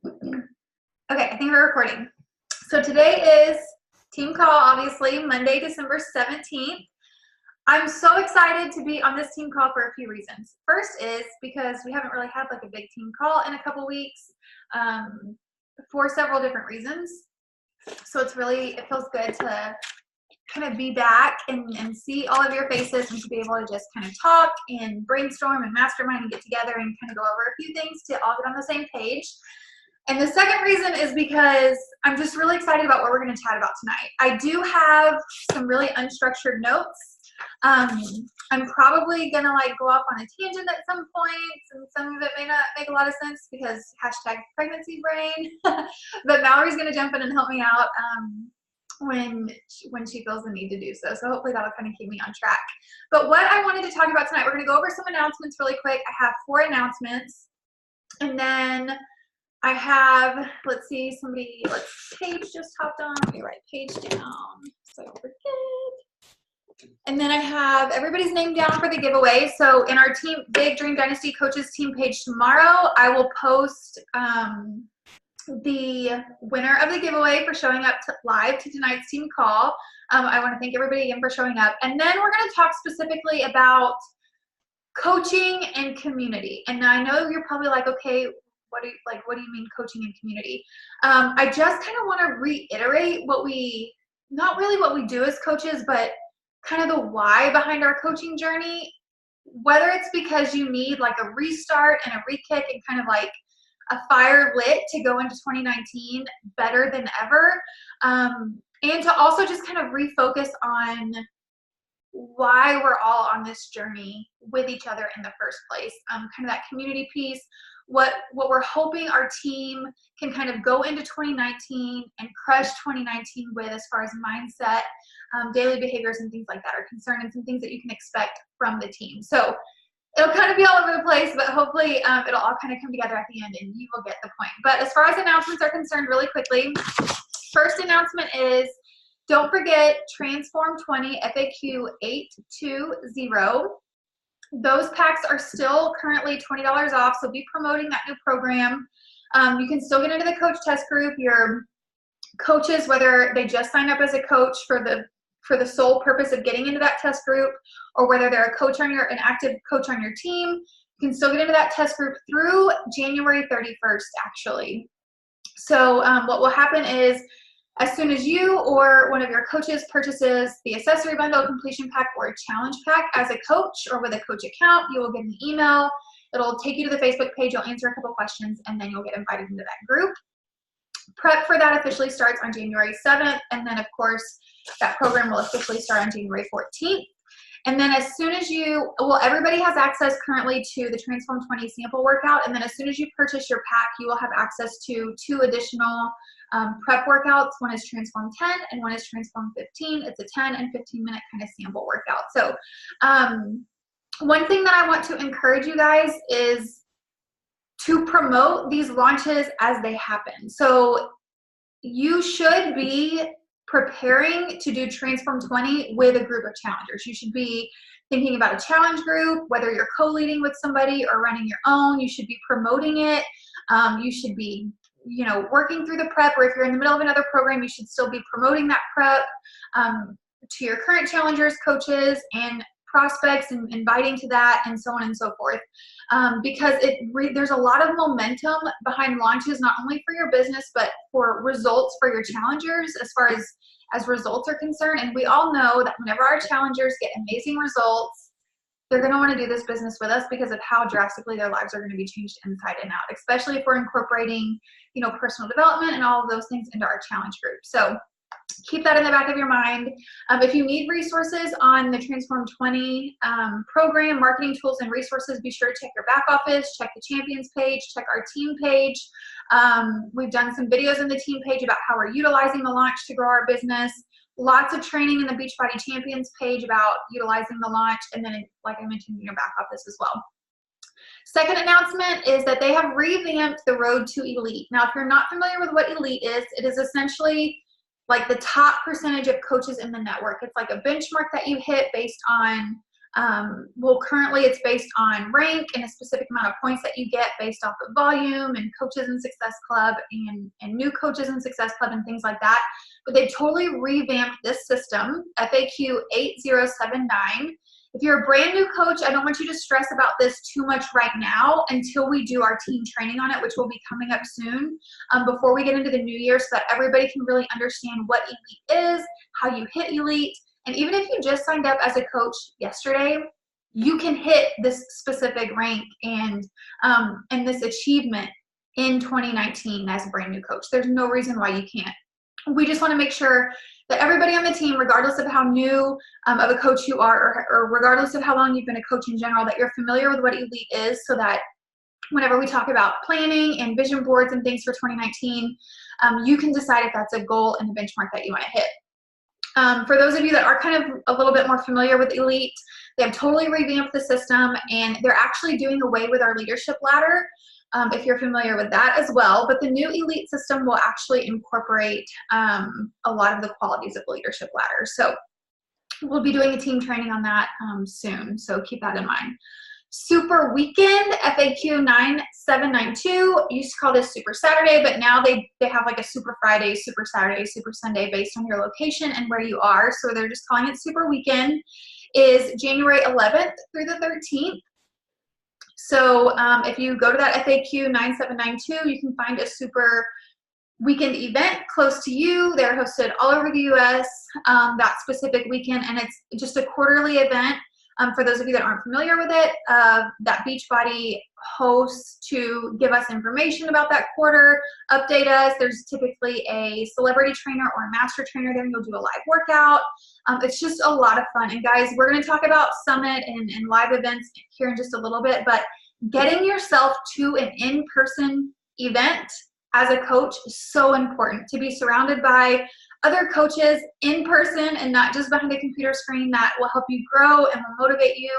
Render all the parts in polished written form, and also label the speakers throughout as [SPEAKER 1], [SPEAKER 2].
[SPEAKER 1] Okay, I think we're recording. So today is team call, obviously, Monday, December 17th. I'm so excited to be on this team call for a few reasons. First is because we haven't really had like a big team call in a couple weeks for several different reasons. So it feels good to kind of be back and see all of your faces and to be able to just kind of talk and brainstorm and mastermind and get together and kind of go over a few things to all get on the same page. And the second reason is because I'm just really excited about what we're going to chat about tonight. I do have some really unstructured notes. I'm probably going to go off on a tangent at some points, and some of it may not make a lot of sense because hashtag pregnancy brain. But Mallory's going to jump in and help me out when she feels the need to do so. So hopefully that'll kind of keep me on track. But what I wanted to talk about tonight, we're going to go over some announcements really quick. I have 4 announcements, and then I have, let's see, Paige just hopped on. Let me write Paige down so I don't forget. And then I have everybody's name down for the giveaway. So in our team, Big Dream Dynasty Coaches team page tomorrow, I will post the winner of the giveaway for showing up live to tonight's team call. I want to thank everybody again for showing up. And then we're going to talk specifically about coaching and community. And I know you're probably like, okay, what do you mean coaching and community? I just kind of want to reiterate not really what we do as coaches, but kind of the why behind our coaching journey, whether it's because you need like a restart and a re-kick and kind of like a fire lit to go into 2019 better than ever. And to also just kind of refocus on why we're all on this journey with each other in the first place. Kind of that community piece, what we're hoping our team can kind of go into 2019 and crush 2019 with as far as mindset, daily behaviors and things like that are concerned, and some things that you can expect from the team. So it'll kind of be all over the place, but hopefully it'll all kind of come together at the end and you will get the point. But as far as announcements are concerned, really quickly, first announcement is don't forget Transform 20 FAQ 820. Those packs are still currently $20 off, so be promoting that new program. You can still get into the coach test group. Your coaches, whether they just signed up as a coach for the sole purpose of getting into that test group, or whether they're an active coach on your team, you can still get into that test group through January 31st, actually. So what will happen is, as soon as you or one of your coaches purchases the accessory bundle, completion pack, or a challenge pack as a coach or with a coach account, you will get an email. It'll take you to the Facebook page. You'll answer a couple questions, and then you'll get invited into that group. Prep for that officially starts on January 7th, and then, of course, that program will officially start on January 14th. And then as soon as everybody has access currently to the Transform 20 sample workout, and then as soon as you purchase your pack, you will have access to 2 additional prep workouts. One is Transform 10 and one is Transform 15. It's a 10 and 15-minute kind of sample workout. So one thing that I want to encourage you guys is to promote these launches as they happen. So you should be preparing to do Transform 20 with a group of challengers. You should be thinking about a challenge group, whether you're co-leading with somebody or running your own. You should be promoting it. You should be working through the prep, or if you're in the middle of another program, you should still be promoting that prep to your current challengers, coaches, and prospects, and inviting to that, and so on and so forth. Because there's a lot of momentum behind launches, not only for your business, but for results for your challengers as far as results are concerned. And we all know that whenever our challengers get amazing results, they're going to want to do this business with us because of how drastically their lives are going to be changed inside and out, especially if we're incorporating, personal development and all of those things into our challenge group. So keep that in the back of your mind. If you need resources on the Transform 20 program, marketing tools and resources, be sure to check your back office, check the champions page, check our team page. We've done some videos in the team page about how we're utilizing the launch to grow our business. Lots of training in the Beachbody Champions page about utilizing the launch, and then, like I mentioned, in your back office as well. Second announcement is that they have revamped the Road to Elite. Now, if you're not familiar with what Elite is, it is essentially like the top percentage of coaches in the network. It's like a benchmark that you hit based on Well, currently it's based on rank and a specific amount of points that you get based off of volume and Coaches in Success Club and new Coaches in Success Club and things like that. But they totally revamped this system, FAQ 8079. If you're a brand new coach, I don't want you to stress about this too much right now until we do our team training on it, which will be coming up soon, before we get into the new year, so that everybody can really understand what elite is, how you hit elite. And even if you just signed up as a coach yesterday, you can hit this specific rank and this achievement in 2019 as a brand new coach. There's no reason why you can't. We just want to make sure that everybody on the team, regardless of how new of a coach you are, or regardless of how long you've been a coach in general, that you're familiar with what elite is, so that whenever we talk about planning and vision boards and things for 2019, you can decide if that's a goal and a benchmark that you want to hit. For those of you that are kind of a little bit more familiar with elite, they have totally revamped the system, and they're actually doing away with our leadership ladder, if you're familiar with that as well. But the new elite system will actually incorporate a lot of the qualities of the leadership ladder. So we'll be doing a team training on that soon, so keep that in mind. Super Weekend, FAQ 9792. Used to call this Super Saturday, but now they have like a Super Friday, Super Saturday, Super Sunday based on your location and where you are. So they're just calling it Super Weekend. Is January 11th through the 13th. So if you go to that FAQ 9792, you can find a Super Weekend event close to you. They're hosted all over the US that specific weekend, and it's just a quarterly event. For those of you that aren't familiar with it, that Beachbody hosts to give us information about that quarter, update us. There's typically a celebrity trainer or a master trainer there, and you'll do a live workout. It's just a lot of fun. And guys, we're going to talk about Summit and live events here in just a little bit, but getting yourself to an in-person event as a coach is so important, to be surrounded by other coaches in person and not just behind a computer screen. That will help you grow and will motivate you.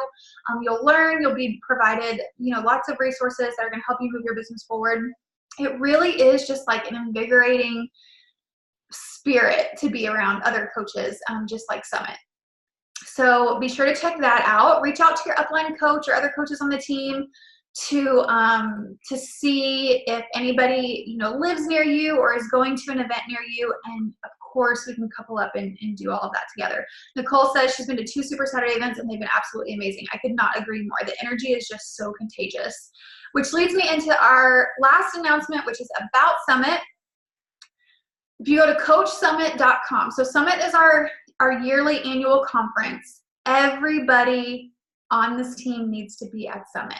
[SPEAKER 1] You'll learn, you'll be provided, lots of resources that are going to help you move your business forward. It really is just like an invigorating spirit to be around other coaches, just like Summit. So be sure to check that out. Reach out to your upline coach or other coaches on the team to see if anybody lives near you or is going to an event near you, and of course we can couple up and do all of that together. Nicole says she's been to 2 Super Saturday events and they've been absolutely amazing. I could not agree more. The energy is just so contagious, which leads me into our last announcement, which is about Summit. If you go to coachsummit.com, so Summit is our yearly annual conference. Everybody on this team needs to be at Summit.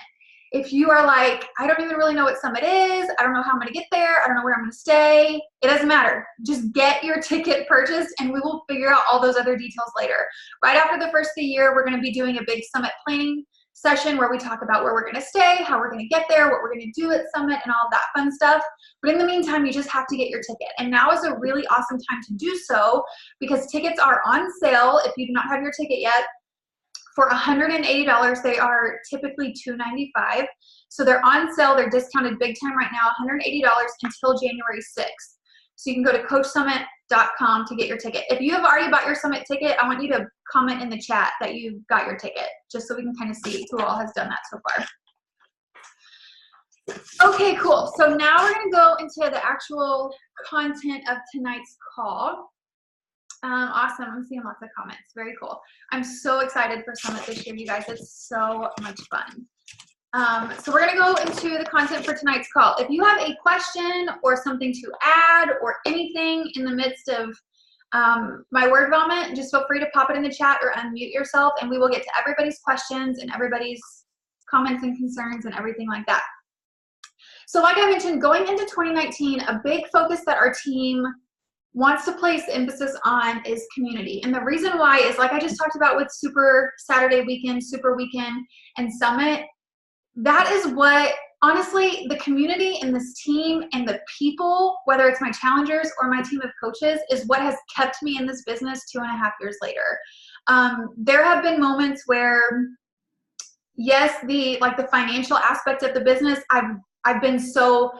[SPEAKER 1] If you are like, I don't even really know what Summit is, I don't know how I'm going to get there, I don't know where I'm going to stay, it doesn't matter. Just get your ticket purchased and we will figure out all those other details later. Right after the first of the year, we're going to be doing a big Summit planning session where we talk about where we're going to stay, how we're going to get there, what we're going to do at Summit, and all of that fun stuff. But in the meantime, you just have to get your ticket. And now is a really awesome time to do so, because tickets are on sale if you do not have your ticket yet. For $180, they are typically $295. So they're on sale. They're discounted big time right now, $180 until January 6th. So you can go to coachsummit.com to get your ticket. If you have already bought your Summit ticket, I want you to comment in the chat that you got your ticket, just so we can kind of see who all has done that so far. Okay, cool. So now we're going to go into the actual content of tonight's call. Awesome. I'm seeing lots of comments. Very cool. I'm so excited for Summit this year, you guys. It's so much fun. So we're going to go into the content for tonight's call. If you have a question or something to add or anything in the midst of my word vomit, just feel free to pop it in the chat or unmute yourself, and we will get to everybody's questions and everybody's comments and concerns and everything like that. So like I mentioned, going into 2019, a big focus that our team wants to place emphasis on is community. And the reason why is, like I just talked about with Super Saturday Weekend, Super Weekend, and Summit, that is what, honestly, the community and this team and the people, whether it's my challengers or my team of coaches, is what has kept me in this business 2.5 years later. There have been moments where, yes, the financial aspect of the business, I've been so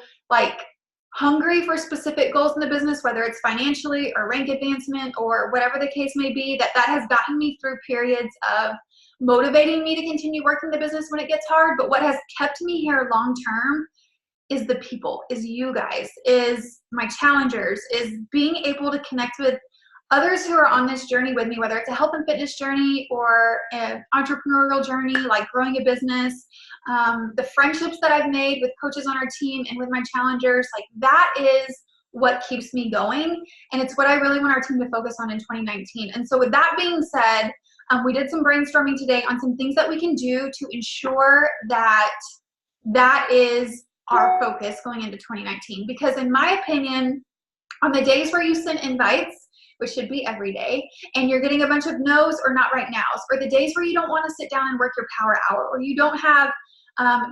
[SPEAKER 1] hungry for specific goals in the business, whether it's financially or rank advancement or whatever the case may be, that has gotten me through periods of motivating me to continue working the business when it gets hard. But what has kept me here long term is the people, is you guys, is my challengers, is being able to connect with others who are on this journey with me, whether it's a health and fitness journey or an entrepreneurial journey, like growing a business, the friendships that I've made with coaches on our team and with my challengers, like that is what keeps me going. And it's what I really want our team to focus on in 2019. And so with that being said, we did some brainstorming today on some things that we can do to ensure that that is our focus going into 2019. Because in my opinion, on the days where you send invites, which should be every day, and you're getting a bunch of no's or not right nows, or the days where you don't want to sit down and work your power hour, or you don't have,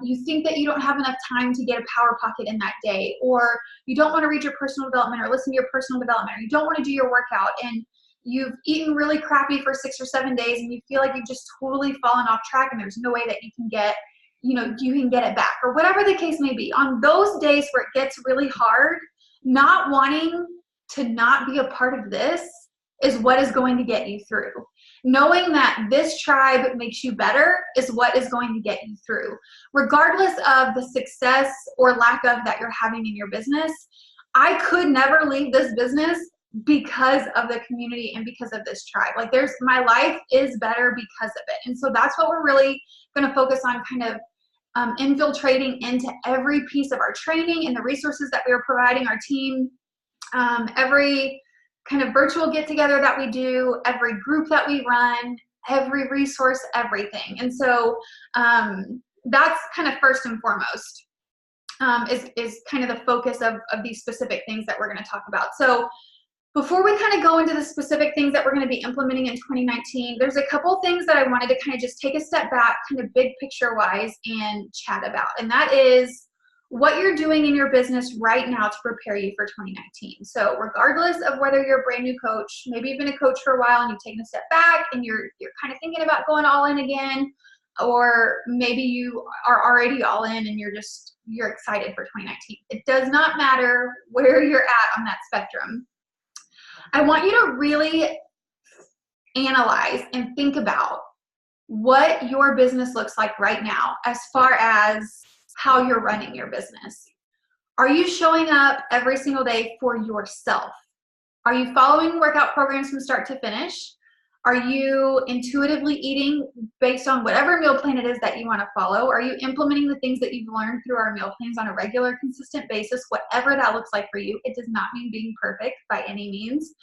[SPEAKER 1] you think that you don't have enough time to get a power pocket in that day, or you don't want to read your personal development or listen to your personal development, or you don't want to do your workout, and you've eaten really crappy for 6 or 7 days, and you feel like you've just totally fallen off track, and there's no way that you can get, you can get it back, or whatever the case may be. On those days where it gets really hard, not wanting to not be a part of this is what is going to get you through. Knowing that this tribe makes you better is what is going to get you through. Regardless of the success or lack of that you're having in your business, I could never leave this business because of the community and because of this tribe. Like my life is better because of it. And so that's what we're really going to focus on, kind of infiltrating into every piece of our training and the resources that we are providing our team, every kind of virtual get together that we do, every group that we run, every resource, everything. And so that's kind of first and foremost, is kind of the focus of these specific things that we're going to talk about. So before we kind of go into the specific things that we're going to be implementing in 2019, there's a couple things that I wanted to kind of just take a step back, kind of big picture wise, and chat about. And that is what you're doing in your business right now to prepare you for 2019. So regardless of whether you're a brand new coach, maybe you've been a coach for a while and you've taken a step back and you're kind of thinking about going all in again, or maybe you are already all in and you're excited for 2019. It does not matter where you're at on that spectrum. I want you to really analyze and think about what your business looks like right now as far as how you're running your business. Are you showing up every single day for yourself? Are you following workout programs from start to finish? Are you intuitively eating based on whatever meal plan it is that you want to follow? Are you implementing the things that you've learned through our meal plans on a regular, consistent basis, whatever that looks like for you? It does not mean being perfect by any means.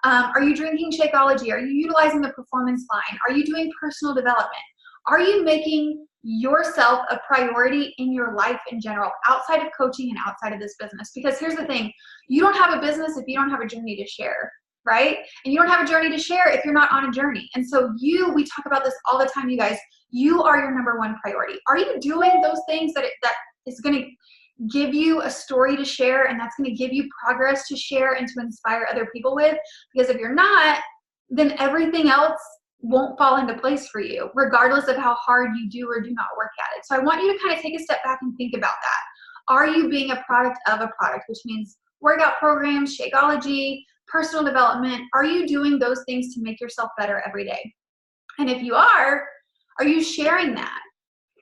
[SPEAKER 1] Are you drinking Shakeology? Are you utilizing the performance line? Are you doing personal development? Are you making yourself a priority in your life in general, outside of coaching and outside of this business? Because here's the thing, you don't have a business if you don't have a journey to share, right? And you don't have a journey to share if you're not on a journey. And so we talk about this all the time, you guys, you are your number one priority. Are you doing those things that is going to give you a story to share, and that's going to give you progress to share and to inspire other people with? Because if you're not, then everything else won't fall into place for you, regardless of how hard you do or do not work at it. So I want you to kind of take a step back and think about that. Are you being a product of a product, which means workout programs, Shakeology, personal development? Are you doing those things to make yourself better every day? And if you are you sharing that?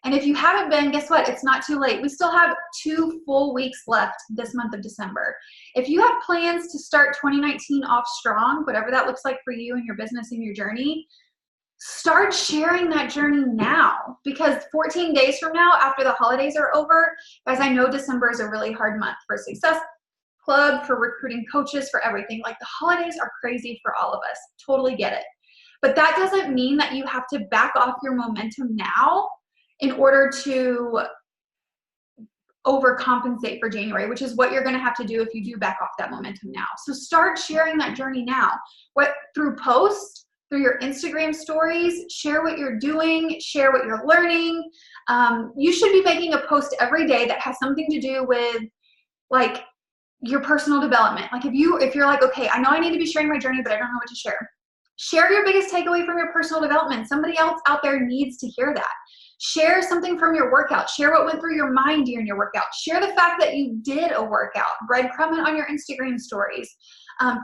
[SPEAKER 1] And if you haven't been, guess what? It's not too late. We still have 2 full weeks left this month of December. If you have plans to start 2019 off strong, whatever that looks like for you and your business and your journey, start sharing that journey now, because 14 days from now, after the holidays are over, guys, I know December is a really hard month for Success Club, for recruiting coaches, for everything. Like, the holidays are crazy for all of us. Totally get it. But that doesn't mean that you have to back off your momentum now in order to overcompensate for January, which is what you're going to have to do if you do back off that momentum now. So start sharing that journey now. Through posts, through your Instagram stories, share what you're doing, share what you're learning. You should be making a post every day that has something to do with, like, your personal development. Like, if you're like, okay, I know I need to be sharing my journey, but I don't know what to share. Share your biggest takeaway from your personal development. Somebody else out there needs to hear that. Share something from your workout. Share what went through your mind during your workout. Share the fact that you did a workout. Breadcrumbing on your Instagram stories.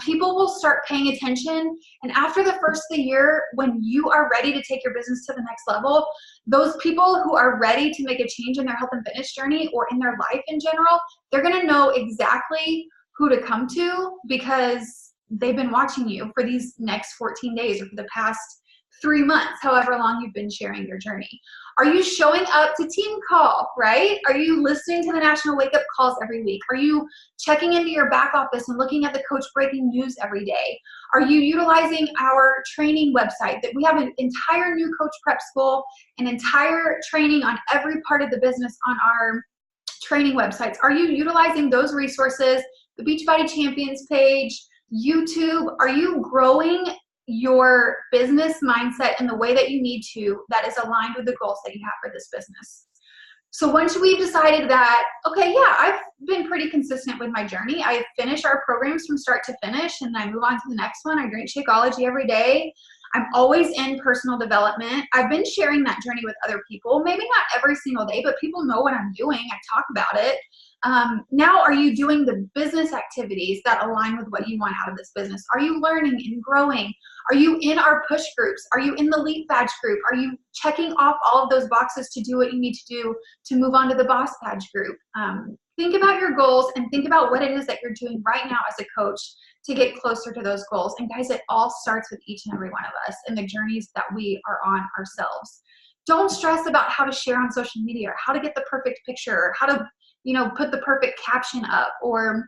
[SPEAKER 1] People will start paying attention. And after the first of the year, when you are ready to take your business to the next level, those people who are ready to make a change in their health and fitness journey or in their life in general, they're going to know exactly who to come to because they've been watching you for these next 14 days or for the past 3 months, however long you've been sharing your journey. Are you showing up to team call, right? Are you listening to the national wake up calls every week? Are you checking into your back office and looking at the coach breaking news every day? Are you utilizing our training website that we have an entire new coach prep school, an entire training on every part of the business on our training websites? Are you utilizing those resources, the Beachbody Champions page, YouTube? Are you growing your business mindset in the way that you need to, that is aligned with the goals that you have for this business? So once we've decided that, okay, yeah, I've been pretty consistent with my journey. I finish our programs from start to finish and I move on to the next one. I drink Shakeology every day. I'm always in personal development. I've been sharing that journey with other people, maybe not every single day, but people know what I'm doing. I talk about it. Now, are you doing the business activities that align with what you want out of this business? Are you learning and growing? Are you in our push groups? Are you in the Leap Badge group? Are you checking off all of those boxes to do what you need to do to move on to the Boss Badge group? Think about your goals and think about what it is that you're doing right now as a coach to get closer to those goals. And guys, it all starts with each and every one of us and the journeys that we are on ourselves. Don't stress about how to share on social media or how to get the perfect picture or how to put the perfect caption up or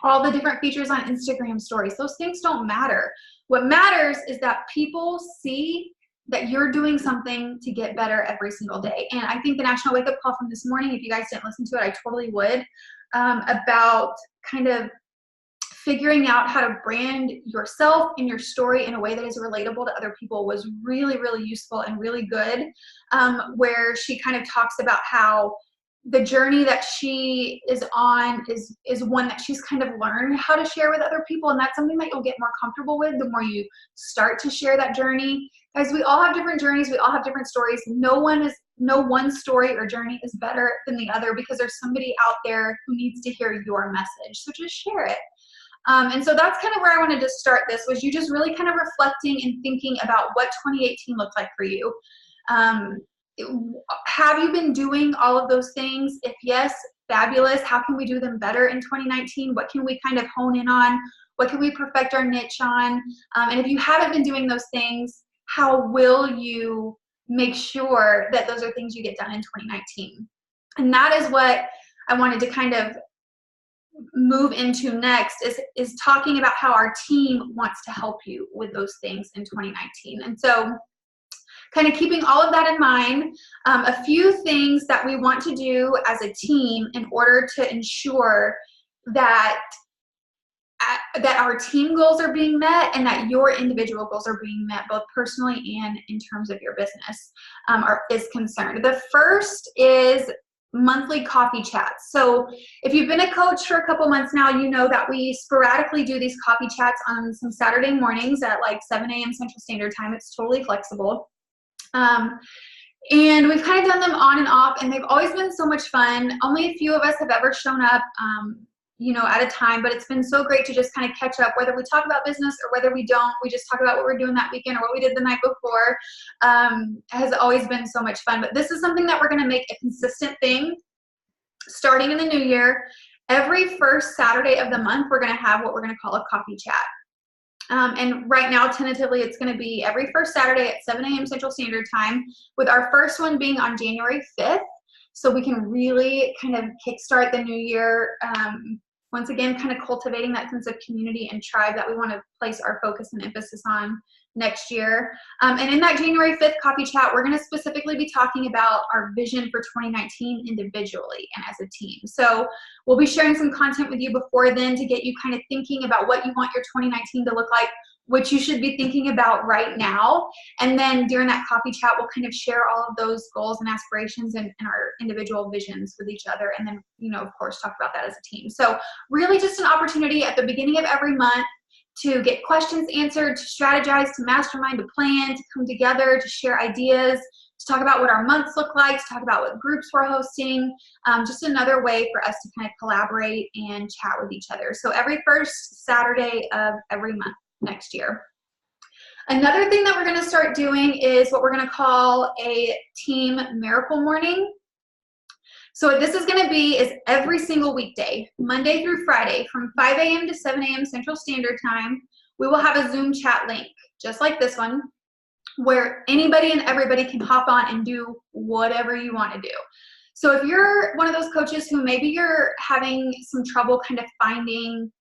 [SPEAKER 1] all the different features on Instagram stories. Those things don't matter. What matters is that people see that you're doing something to get better every single day. And I think the national wake up call from this morning, if you guys didn't listen to it, I totally would, about kind of figuring out how to brand yourself and your story in a way that is relatable to other people was really, really useful and really good, where she kind of talks about how the journey that she is on is one that she's kind of learned how to share with other people. And that's something that you'll get more comfortable with the more you start to share that journey. Guys, we all have different journeys. We all have different stories. No one story or journey is better than the other because there's somebody out there who needs to hear your message. So just share it. And so that's kind of where I wanted to start this, was you just really kind of reflecting and thinking about what 2018 looked like for you. Have you been doing all of those things? If yes, fabulous. How can we do them better in 2019? What can we kind of hone in on? What can we perfect our niche on? And if you haven't been doing those things, how will you make sure that those are things you get done in 2019? And that is what I wanted to kind of move into next, is talking about how our team wants to help you with those things in 2019. And so kind of keeping all of that in mind, a few things that we want to do as a team in order to ensure that our team goals are being met and that your individual goals are being met, both personally and in terms of your business, is concerned. The first is monthly coffee chats. So if you've been a coach for a couple months now, you know that we sporadically do these coffee chats on some Saturday mornings at like 7 a.m. Central Standard Time. It's totally flexible. And we've kind of done them on and off, and they've always been so much fun. Only a few of us have ever shown up, at a time, but it's been so great to just kind of catch up, whether we talk about business or whether we don't. We just talk about what we're doing that weekend or what we did the night before. Has always been so much fun. But this is something that we're going to make a consistent thing starting in the new year. Every first Saturday of the month, we're going to have what we're going to call a coffee chat. And right now, tentatively, it's going to be every first Saturday at 7 a.m. Central Standard Time, with our first one being on January 5th. So we can really kind of kickstart the new year. Once again, kind of cultivating that sense of community and tribe that we want to place our focus and emphasis on next year. And in that January 5th coffee chat, we're going to specifically be talking about our vision for 2019 individually and as a team. So we'll be sharing some content with you before then to get you kind of thinking about what you want your 2019 to look like, which you should be thinking about right now. And then during that coffee chat, we'll kind of share all of those goals and aspirations and our individual visions with each other. And then, of course, talk about that as a team. So really just an opportunity at the beginning of every month to get questions answered, to strategize, to mastermind, to plan, to come together, to share ideas, to talk about what our months look like, to talk about what groups we're hosting, just another way for us to kind of collaborate and chat with each other. So every first Saturday of every month next year. Another thing that we're going to start doing is what we're going to call a team miracle morning. So what this is going to be is every single weekday, Monday through Friday, from 5 a.m. to 7 a.m. Central Standard Time, we will have a Zoom chat link, just like this one, where anybody and everybody can hop on and do whatever you want to do. So if you're one of those coaches who maybe you're having some trouble kind of finding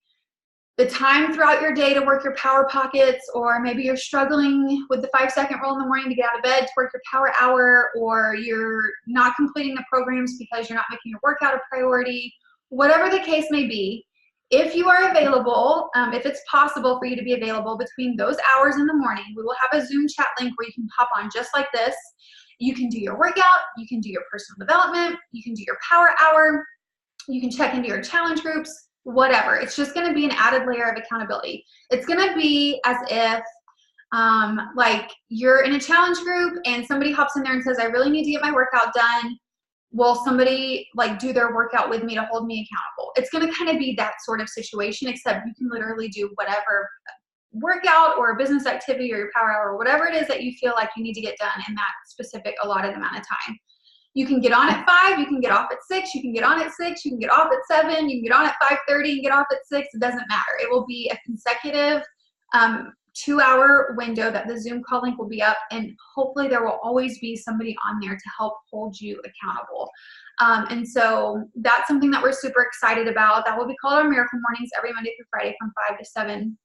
[SPEAKER 1] the time throughout your day to work your power pockets, or maybe you're struggling with the 5-second rule in the morning to get out of bed to work your power hour, or you're not completing the programs because you're not making your workout a priority, whatever the case may be, if you are available, if it's possible for you to be available between those hours in the morning, we will have a Zoom chat link where you can hop on just like this. You can do your workout, you can do your personal development, you can do your power hour, you can check into your challenge groups, whatever. It's just going to be an added layer of accountability. It's going to be as if like you're in a challenge group and somebody hops in there and says, I really need to get my workout done. Will somebody like do their workout with me to hold me accountable? It's going to kind of be that sort of situation, except you can literally do whatever workout or business activity or your power hour or whatever it is that you feel like you need to get done in that specific allotted amount of time. You can get on at 5, you can get off at 6, you can get on at 6, you can get off at 7, you can get on at 5:30 and get off at 6. It doesn't matter. It will be a consecutive 2-hour window that the Zoom call link will be up, and hopefully there will always be somebody on there to help hold you accountable. And so that's something that we're super excited about. That will be called our Miracle Mornings every Monday through Friday from 5 to 7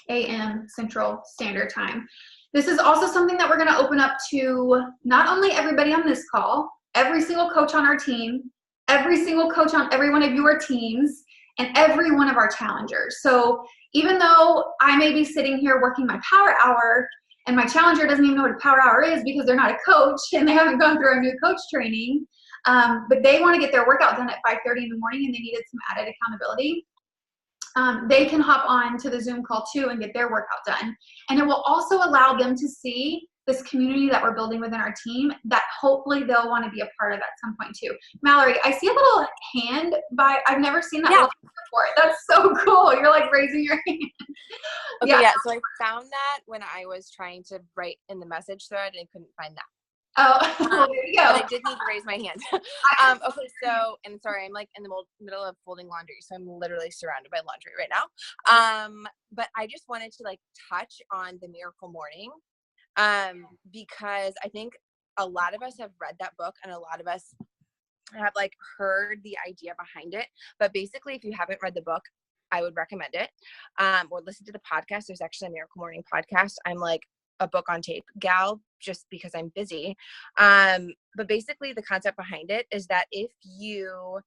[SPEAKER 1] a.m. Central Standard Time. This is also something that we're going to open up to not only everybody on this call, every single coach on our team, every single coach on every one of your teams, and every one of our challengers. So even though I may be sitting here working my power hour and my challenger doesn't even know what a power hour is because they're not a coach and they haven't gone through our new coach training, but they want to get their workout done at 5:30 in the morning and they needed some added accountability, they can hop on to the Zoom call too and get their workout done. And it will also allow them to see this community that we're building within our team that hopefully they'll want to be a part of at some point too. Mallory, I see a little hand I've never seen that before. That's so cool. You're like raising your hand.
[SPEAKER 2] Okay, yeah. So I found that when I was trying to write in the message thread and couldn't find that.
[SPEAKER 1] Oh, well, there you go.
[SPEAKER 2] But I did need to raise my hand. Okay, so, and sorry, I'm like in the middle of folding laundry, so I'm literally surrounded by laundry right now. But I just wanted to like touch on the Miracle Morning, because I think a lot of us have read that book and a lot of us have like heard the idea behind it. But basically, if you haven't read the book, I would recommend it, or listen to the podcast. There's actually a Miracle Morning podcast. I'm like a book on tape gal just because I'm busy. But basically the concept behind it is that if you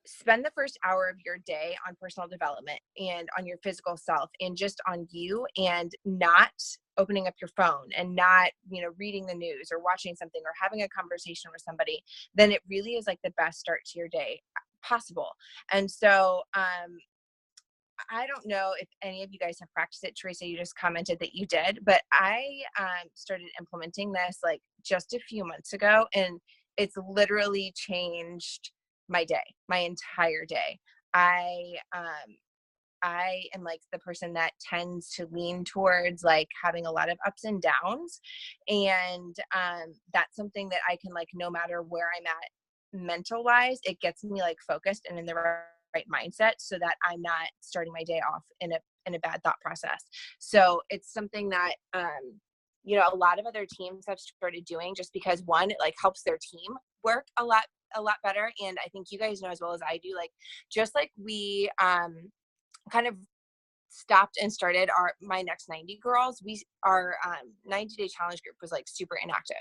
[SPEAKER 2] spend the first hour of your day on personal development and on your physical self and just on you and not opening up your phone and not, reading the news or watching something or having a conversation with somebody, then it really is like the best start to your day possible. And so, I don't know if any of you guys have practiced it. Teresa, you just commented that you did, but I started implementing this like just a few months ago, and it's literally changed my day, my entire day. I am like the person that tends to lean towards like having a lot of ups and downs. And that's something that I can like, no matter where I'm at mental wise, it gets me like focused and in the right mindset so that I'm not starting my day off in a bad thought process. So it's something that, a lot of other teams have started doing just because one, it like helps their team work a lot better. And I think you guys know as well as I do, like, just like we, kind of stopped and started my Next 90 girls, our 90-day challenge group was like super inactive.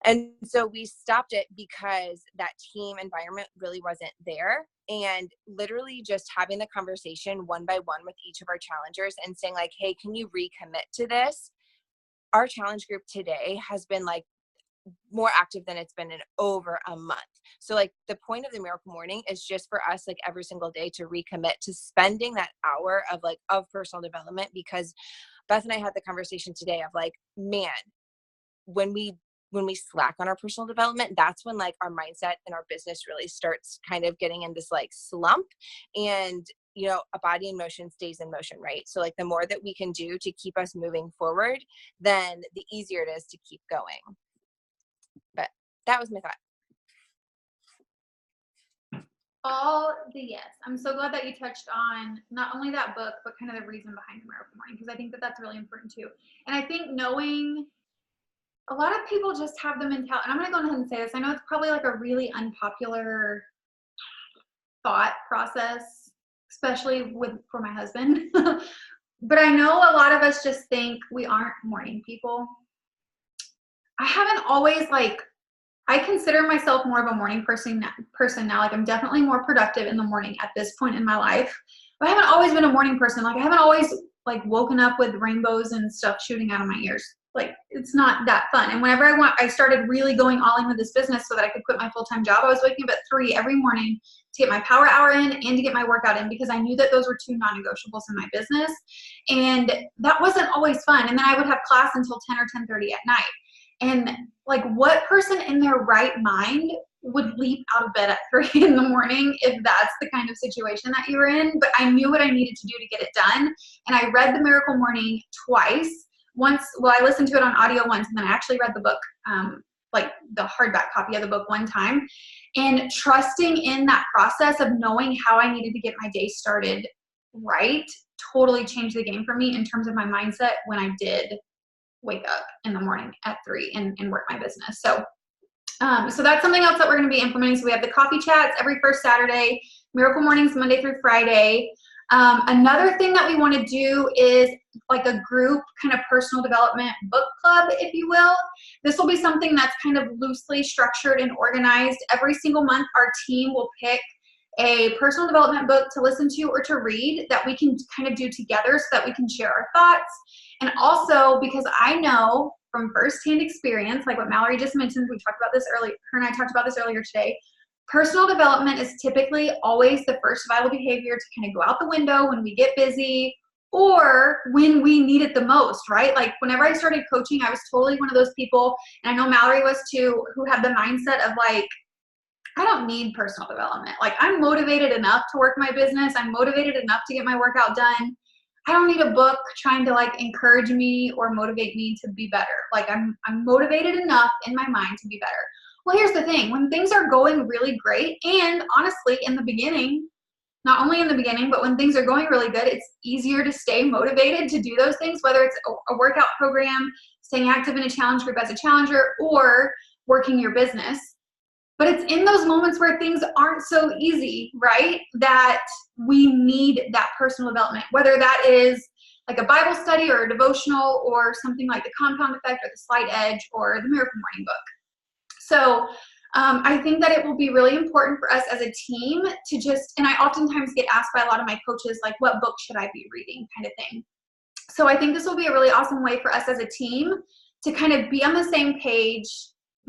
[SPEAKER 2] And so we stopped it because that team environment really wasn't there. And literally just having the conversation one by one with each of our challengers and saying like, hey, can you recommit to this? Our challenge group today has been like more active than it's been in over a month. So like the point of the Miracle Morning is just for us, like every single day, to recommit to spending that hour of personal development, because Beth and I had the conversation today of like, man, when we slack on our personal development, that's when like our mindset and our business really starts kind of getting in this like slump. And a body in motion stays in motion, right? So like the more that we can do to keep us moving forward, then the easier it is to keep going. But that was my thought.
[SPEAKER 1] All the yes. I'm so glad that you touched on not only that book, but kind of the reason behind the Miracle Morning, because I think that that's really important too. And I think knowing, a lot of people just have the mentality, and I'm going to go ahead and say this. I know it's probably like a really unpopular thought process, especially for my husband. But I know a lot of us just think we aren't morning people. I haven't always I consider myself more of a morning person now. Like I'm definitely more productive in the morning at this point in my life. But I haven't always been a morning person. Like I haven't always woken up with rainbows and stuff shooting out of my ears. Like it's not that fun. And whenever I started really going all in with this business so that I could quit my full-time job, I was waking up at 3 every morning to get my power hour in and to get my workout in, because I knew that those were 2 non-negotiables in my business. And that wasn't always fun. And then I would have class until 10 or 10:30 at night. And what person in their right mind would leap out of bed at 3 in the morning if that's the kind of situation that you were in? But I knew what I needed to do to get it done. And I read The Miracle Morning twice. I listened to it on audio once, and then I actually read the book, the hardback copy of the book one time. And trusting in that process of knowing how I needed to get my day started right totally changed the game for me in terms of my mindset when I did wake up in the morning at 3 and work my business. So that's something else that we're going to be implementing. So we have the coffee chats every first Saturday, Miracle Mornings Monday through Friday. Another thing that we want to do is a group kind of personal development book club, if you will. This will be something that's kind of loosely structured and organized. Every single month, our team will pick a personal development book to listen to or to read that we can kind of do together so that we can share our thoughts. And also, because I know from firsthand experience, like what Mallory just mentioned, we talked about this earlier, her and I talked about this earlier today, personal development is typically always the first vital behavior to kind of go out the window when we get busy or when we need it the most, right? Like whenever I started coaching, I was totally one of those people, and I know Mallory was too, who had the mindset of I don't need personal development. I'm motivated enough to work my business. I'm motivated enough to get my workout done. I don't need a book trying to encourage me or motivate me to be better. I'm motivated enough in my mind to be better. Well, here's the thing. When things are going really great, and honestly, in the beginning, not only in the beginning, but when things are going really good, it's easier to stay motivated to do those things, whether it's a workout program, staying active in a challenge group as a challenger, or working your business. But it's in those moments where things aren't so easy, right, that we need that personal development, whether that is a Bible study or a devotional or something like the Compound Effect or the Slight Edge or the Miracle Morning book. So I think that it will be really important for us as a team to and I oftentimes get asked by a lot of my coaches, what book should I be reading kind of thing. So I think this will be a really awesome way for us as a team to kind of be on the same page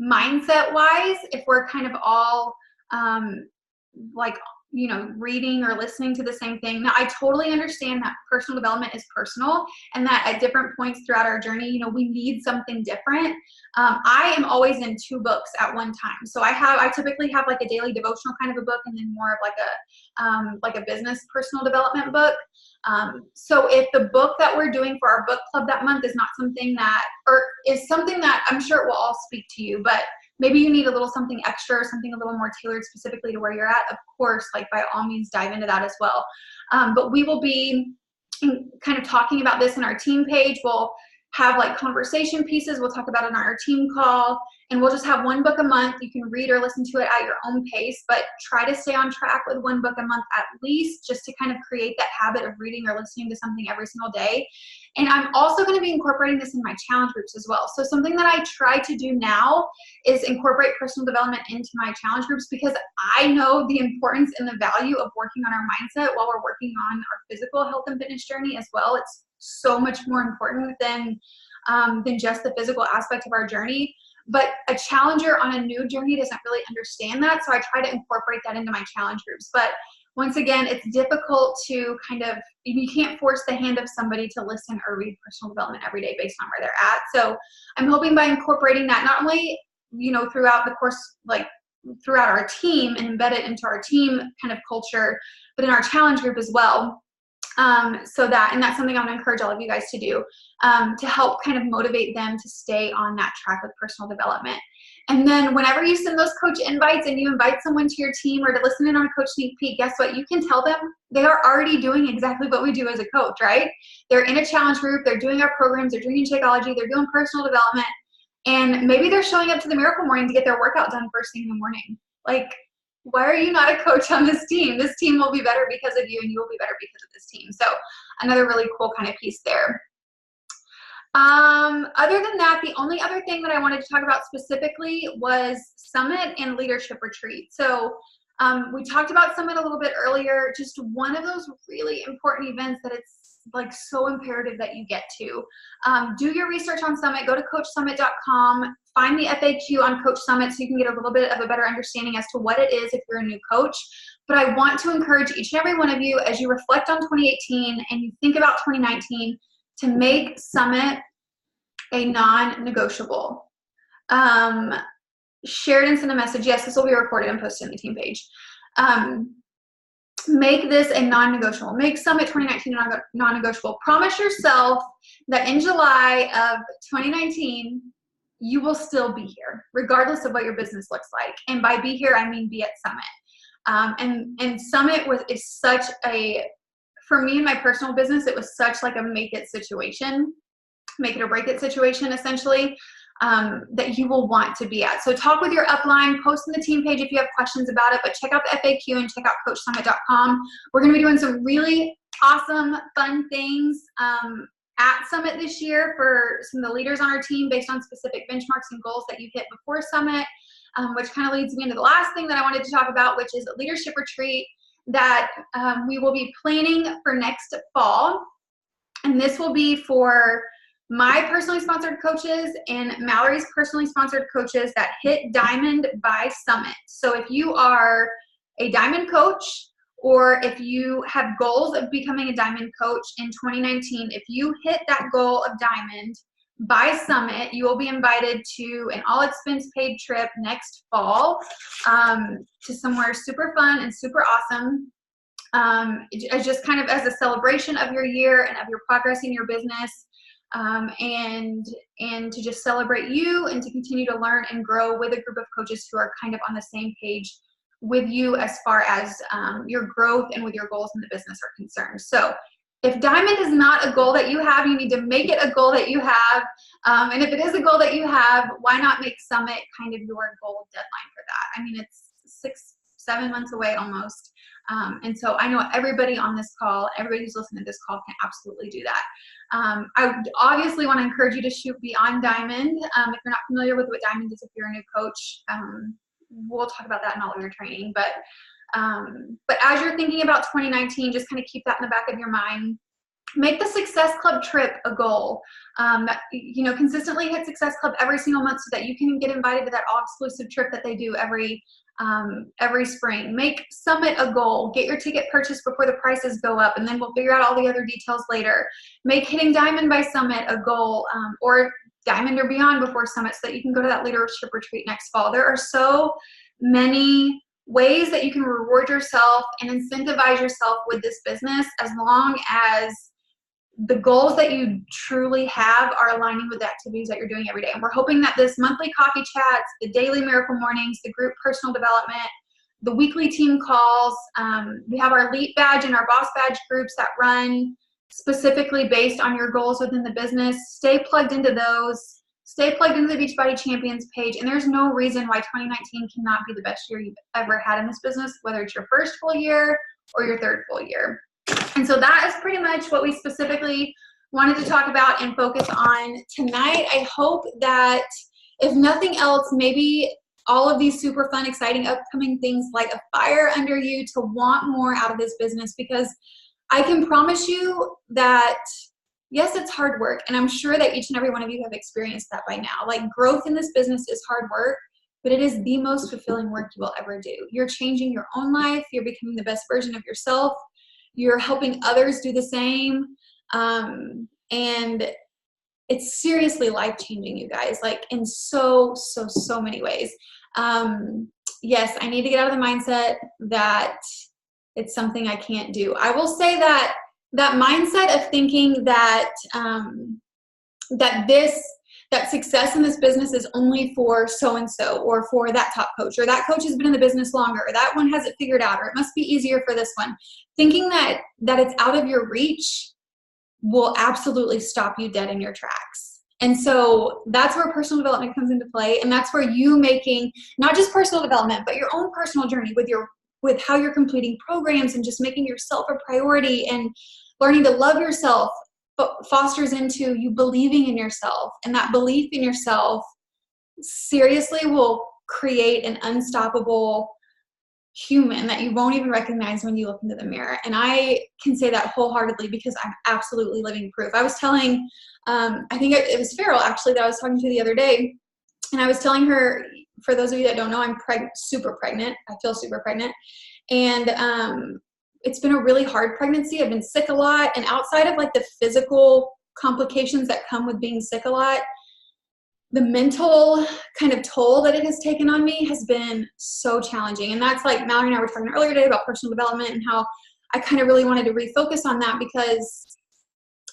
[SPEAKER 1] mindset wise, if we're kind of all reading or listening to the same thing. Now, I totally understand that personal development is personal and that at different points throughout our journey, we need something different. I am always in 2 books at one time. So I typically have a daily devotional kind of a book, and then more of a business personal development book. So if the book that we're doing for our book club that month is not something that, or is something that I'm sure it will all speak to you, but maybe you need a little something extra or something a little more tailored specifically to where you're at, of course, by all means dive into that as well. But we will be kind of talking about this in our team page. We'll have conversation pieces. We'll talk about it on our team call, and we'll just have 1 book a month. You can read or listen to it at your own pace, but try to stay on track with 1 book a month at least, just to kind of create that habit of reading or listening to something every single day. And I'm also going to be incorporating this in my challenge groups as well. So something that I try to do now is incorporate personal development into my challenge groups, because I know the importance and the value of working on our mindset while we're working on our physical health and fitness journey as well. It's so much more important than just the physical aspect of our journey. but a challenger on a new journey doesn't really understand that. So I try to incorporate that into my challenge groups. But once again, it's difficult to you can't force the hand of somebody to listen or read personal development every day based on where they're at. So I'm hoping by incorporating that, not only, throughout the course, throughout our team and embed it into our team kind of culture, but in our challenge group as well. And that's something I want to encourage all of you guys to do, to help kind of motivate them to stay on that track with personal development. And then whenever you send those coach invites and you invite someone to your team or to listen in on a coach sneak peek, guess what? You can tell them they are already doing exactly what we do as a coach, right? They're in a challenge group, they're doing our programs, they're doing Shakeology, they're doing personal development, and maybe they're showing up to the Miracle Morning to get their workout done first thing in the morning. Like, why are you not a coach on this team? This team will be better because of you, and you will be better because of this team. So another really cool kind of piece there. Other than that, the only other thing that I wanted to talk about specifically was Summit and Leadership Retreat. So we talked about Summit a little bit earlier, just one of those really important events that it's so imperative that you get to. Do your research on Summit, go to coachsummit.com, find the FAQ on Coach Summit so you can get a little bit of a better understanding as to what it is if you're a new coach. But I want to encourage each and every one of you, as you reflect on 2018 and you think about 2019, to make Summit a non-negotiable. Sheridan sent a message. Yes, this will be recorded and posted on the team page. Make this a non-negotiable. Make Summit 2019 a non-negotiable. Promise yourself that in July of 2019, you will still be here, regardless of what your business looks like. And by be here, I mean be at Summit. And Summit is such for me in my personal business, it was such like a make it or break it situation, essentially, that you will want to be at. So talk with your upline, post in the team page if you have questions about it, but check out the FAQ and check out coachsummit.com. We're going to be doing some really awesome, fun things at Summit this year for some of the leaders on our team based on specific benchmarks and goals that you hit before Summit, which kind of leads me into the last thing that I wanted to talk about, which is a leadership retreat that we will be planning for next fall. And this will be for my personally sponsored coaches and Mallory's personally sponsored coaches that hit Diamond by Summit. So if you are a Diamond coach, or if you have goals of becoming a Diamond coach in 2019, if you hit that goal of Diamond by Summit, you will be invited to an all expense paid trip next fall to somewhere super fun and super awesome. Just kind of as a celebration of your year and of your progress in your business. And to just celebrate you and to continue to learn and grow with a group of coaches who are kind of on the same page with you as far as your growth and with your goals in the business are concerned. So if Diamond is not a goal that you have, you need to make it a goal that you have. And if it is a goal that you have, why not make Summit kind of your goal deadline for that? I mean, it's 6-7 months away almost. And so I know everybody on this call, everybody who's listening to this call can absolutely do that. I would obviously want to encourage you to shoot beyond Diamond. If you're not familiar with what Diamond is, if you're a new coach, we'll talk about that in all of your training. But as you're thinking about 2019, just kind of keep that in the back of your mind. Make the Success Club trip a goal. Consistently hit Success Club every single month so that you can get invited to that all-exclusive trip that they do every spring. Make Summit a goal. Get your ticket purchased before the prices go up, and then we'll figure out all the other details later. Make hitting Diamond by Summit a goal, or Diamond or beyond before Summit, so that you can go to that leadership retreat next fall. There are so many ways that you can reward yourself and incentivize yourself with this business, as long as the goals that you truly have are aligning with the activities that you're doing every day. And we're hoping that this monthly coffee chats, the daily Miracle Mornings, the group personal development, the weekly team calls, we have our Elite Badge and our Boss Badge groups that run specifically based on your goals within the business. Stay plugged into those. Stay plugged into the Beachbody Champions page. And there's no reason why 2019 cannot be the best year you've ever had in this business, whether it's your first full year or your third full year. And so that is pretty much what we specifically wanted to talk about and focus on tonight. I hope that, if nothing else, maybe all of these super fun, exciting, upcoming things light a fire under you to want more out of this business, because I can promise you that yes, it's hard work. And I'm sure that each and every one of you have experienced that by now. Like, growth in this business is hard work, but it is the most fulfilling work you will ever do. You're changing your own life. You're becoming the best version of yourself. You're helping others do the same. And it's seriously life-changing, you guys, like in so many ways. Yes, I need to get out of the mindset that it's something I can't do. I will say that that mindset of thinking that that success in this business is only for so-and-so, or for that top coach, or that coach has been in the business longer, or that one has it figured out, or it must be easier for this one. Thinking that it's out of your reach will absolutely stop you dead in your tracks. And so that's where personal development comes into play. And that's where you making not just personal development, but your own personal journey with how you're completing programs and just making yourself a priority and learning to love yourself fosters into you believing in yourself. And that belief in yourself seriously will create an unstoppable human that you won't even recognize when you look into the mirror. And I can say that wholeheartedly because I'm absolutely living proof. I was telling, I think it was Farrell actually that I was talking to the other day, and I was telling her, for those of you that don't know, I'm super pregnant. I feel super pregnant. And it's been a really hard pregnancy. I've been sick a lot. And outside of like the physical complications that come with being sick a lot, the mental kind of toll that it has taken on me has been so challenging. And that's like Mallory and I were talking earlier today about personal development and how I kind of really wanted to refocus on that, because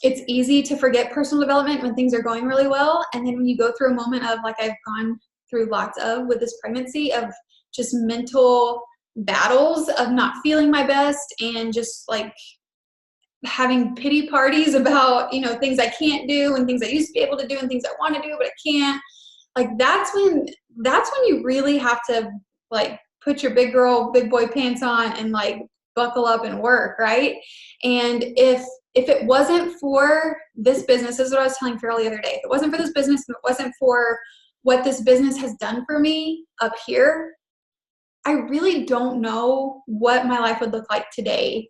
[SPEAKER 1] it's easy to forget personal development when things are going really well. And then when you go through a moment of, like I've gone through lots of with this pregnancy, of just mental battles of not feeling my best and just like having pity parties about, you know, things I can't do and things I used to be able to do and things I want to do but I can't. Like that's when you really have to like put your big girl, big boy pants on and like buckle up and work, right? And if it wasn't for this business, this is what I was telling Farrell the other day, if it wasn't for this business, if it wasn't for what this business has done for me up here, I really don't know what my life would look like today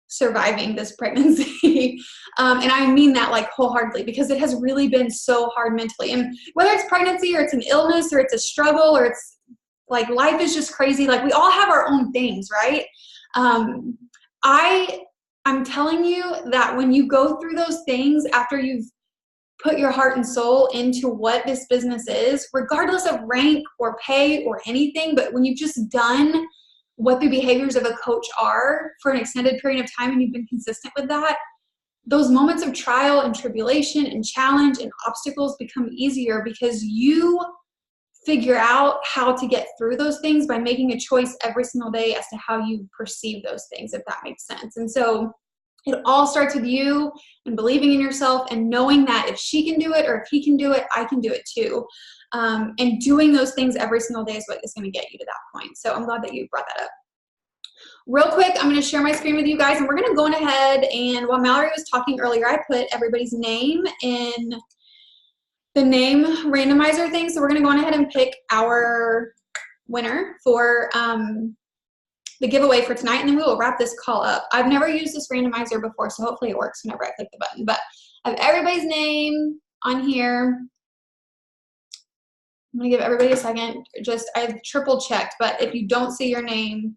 [SPEAKER 1] surviving this pregnancy. And I mean that like wholeheartedly, because it has really been so hard mentally. And whether it's pregnancy or it's an illness or it's a struggle or it's like life is just crazy, like we all have our own things, right? I'm telling you that when you go through those things after you've put your heart and soul into what this business is, regardless of rank or pay or anything, but when you've just done what the behaviors of a coach are for an extended period of time and you've been consistent with that, those moments of trial and tribulation and challenge and obstacles become easier because you figure out how to get through those things by making a choice every single day as to how you perceive those things, if that makes sense. And so it all starts with you and believing in yourself and knowing that if she can do it or if he can do it, I can do it too. And doing those things every single day is what is going to get you to that point. So I'm glad that you brought that up. Real quick, I'm going to share my screen with you guys, and we're going to go on ahead, and while Mallory was talking earlier, I put everybody's name in the name randomizer thing. So we're going to go on ahead and pick our winner for the giveaway for tonight, and then we will wrap this call up. I've never used this randomizer before, so hopefully it works whenever I click the button. But I have everybody's name on here. I'm going to give everybody a second. I have triple checked, but if you don't see your name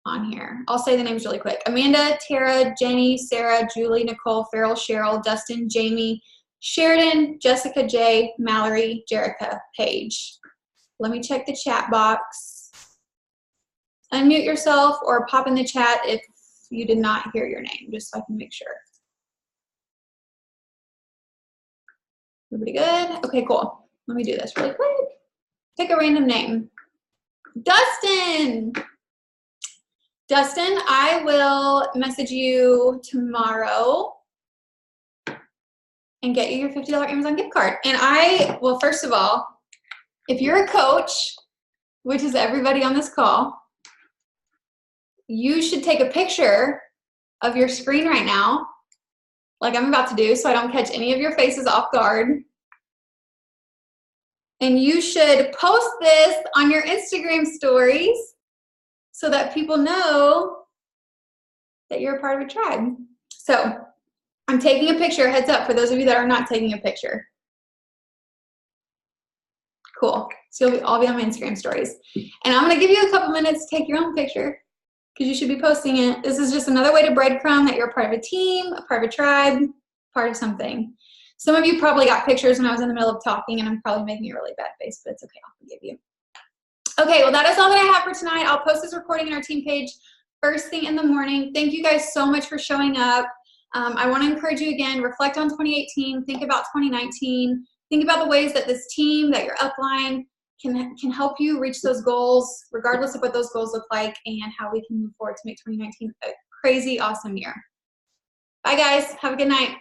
[SPEAKER 1] on here, I'll say the names really quick. Amanda, Tara, Jenny, Sarah, Julie, Nicole, Farrell, Cheryl, Dustin, Jamie, Sheridan, Jessica J, Mallory, Jerica, Paige. Let me check the chat box. Unmute yourself or pop in the chat if you did not hear your name, just so I can make sure. Everybody good? Okay, cool. Let me do this really quick. Pick a random name. Dustin! Dustin, I will message you tomorrow and get you your $50 Amazon gift card. And well, first of all, if you're a coach, which is everybody on this call, you should take a picture of your screen right now, like I'm about to do, so I don't catch any of your faces off guard. And you should post this on your Instagram stories so that people know that you're a part of a tribe. So I'm taking a picture, heads up, for those of you that are not taking a picture. Cool. So you'll all be on my Instagram stories. And I'm going to give you a couple minutes to take your own picture because you should be posting it. This is just another way to breadcrumb that you're a part of a team, a part of a tribe, part of something. Some of you probably got pictures when I was in the middle of talking, and I'm probably making a really bad face, but it's okay. I'll forgive you. Okay, well, that is all that I have for tonight. I'll post this recording in our team page first thing in the morning. Thank you guys so much for showing up. I want to encourage you again, reflect on 2018, think about 2019, think about the ways that this team, that your upline can help you reach those goals, regardless of what those goals look like, and how we can move forward to make 2019 a crazy, awesome year. Bye, guys. Have a good night.